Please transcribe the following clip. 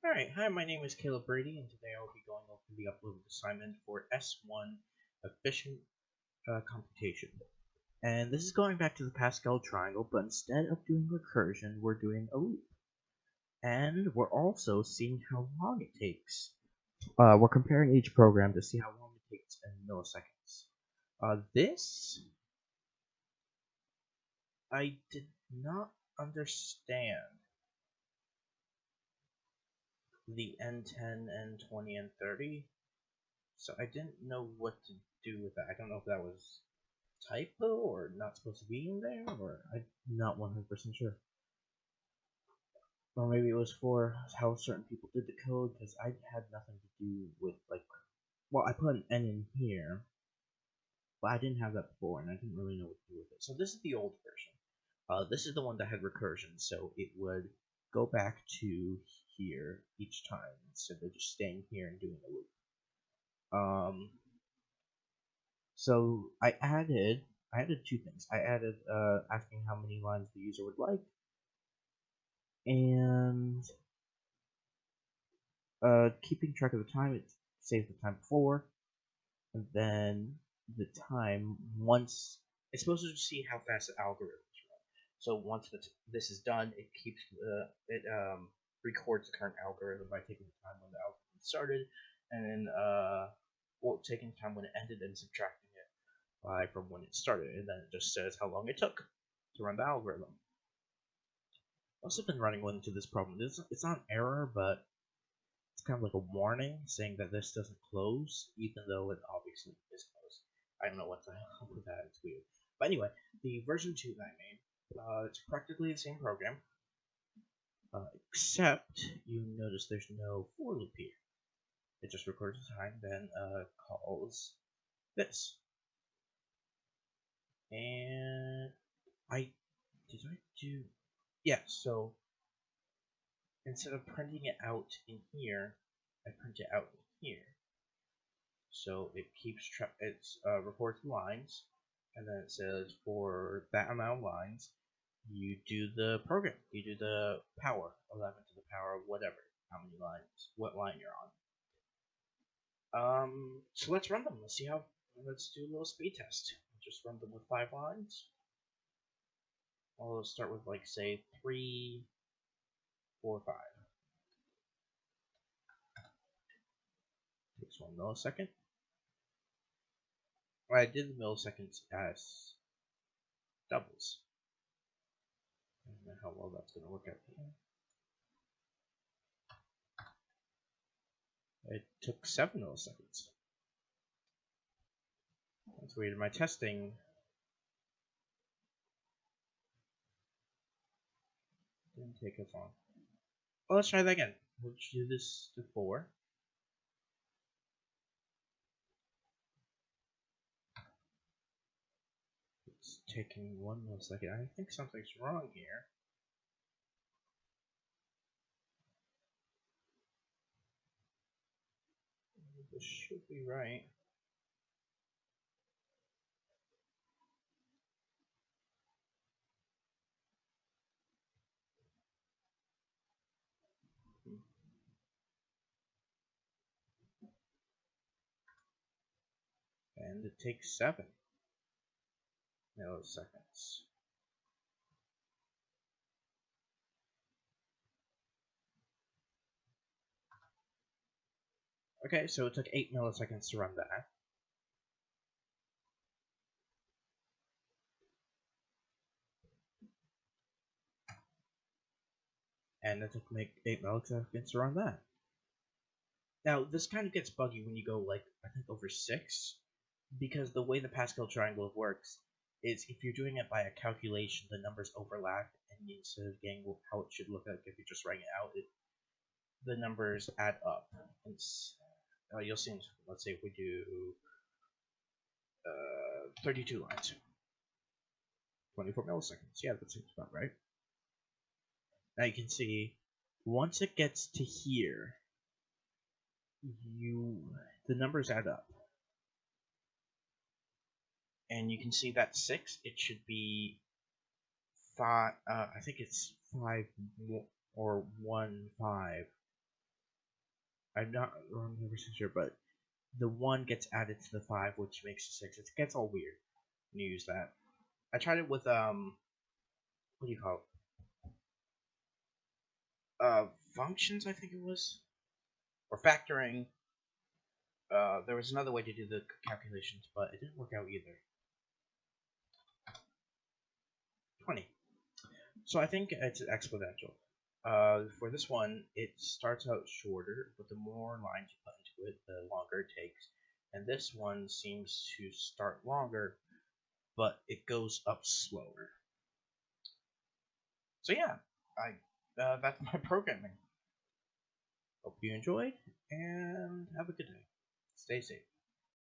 Alright, hi, my name is Caleb Brady, and today I will be going over the upload assignment for S1 Efficient Computation. And this is going back to the Pascal triangle, but instead of doing recursion, we're doing a loop. And we're also seeing how long it takes. We're comparing each program to see how long it takes in milliseconds. This, I did not understand the N10, N20, and 30. So I didn't know what to do with that. I don't know if that was typo or not supposed to be in there, or I'm not 100% sure. Or maybe it was for how certain people did the code, because I had nothing to do with, well, I put an N in here, but I didn't have that before, and I didn't really know what to do with it. So this is the old version. This is the one that had recursion, so it would go back to here each time instead of just staying here and doing a loop. So I added two things. I added asking how many lines the user would like, and keeping track of the time. It saves the time before, and then the time once it's supposed to see how fast the algorithms run. So once this is done, it keeps records the current algorithm by taking the time when the algorithm started, and then taking the time when it ended and subtracting it from when it started, and then it just says how long it took to run the algorithm. I've also been running into this problem. It's not an error, but it's kind of like a warning saying that this doesn't close, even though it obviously is closed. I don't know what the hell with that. It's weird. But anyway, the version 2 that I made, it's practically the same program, except you notice there's no for loop here. It just records the time, then calls this. And did I do? Yeah, so instead of printing it out in here, I print it out in here. So it keeps track. It records lines, and then it says for that amount of lines, you do the program. You do the power 11 to the power of whatever, how many lines, what line you're on. So let's run them. Let's see how. Let's do a little speed test. Just run them with 5 lines. I'll start with like say 3, 4, 5. Takes 1 millisecond. I did the milliseconds as doubles. I don't know how well that's going to work out here. It took 7 milliseconds. That's weird. My testing didn't take as long. Well, let's try that again. We'll do this to 4. It's taking 1 millisecond. I think something's wrong here. This should be right. And it takes 7 milliseconds. Okay, so it took 8 milliseconds to run that. And it took 8 milliseconds to run that. Now, this kind of gets buggy when you go, like, I think over 6, because the way the Pascal triangle works is if you're doing it by a calculation, the numbers overlap, and instead of getting how it should look like if you're just writing it out, the numbers add up. You'll see, let's say if we do 32 lines, 24 milliseconds. Yeah, that seems about right. Now you can see, once it gets to here, the numbers add up. And you can see that 6, it should be 5, I think it's 5 or 1, 5. I'm not 100% sure, but the 1 gets added to the 5, which makes a 6. It gets all weird when you use that. I tried it with, what do you call it? Functions, I think it was? Or factoring. There was another way to do the calculations, but it didn't work out either. 20. So I think it's exponential. For this one, it starts out shorter, but the more lines you put into it, the longer it takes. And this one seems to start longer, but it goes up slower. So yeah, that's my programming. Hope you enjoyed, and have a good day. Stay safe.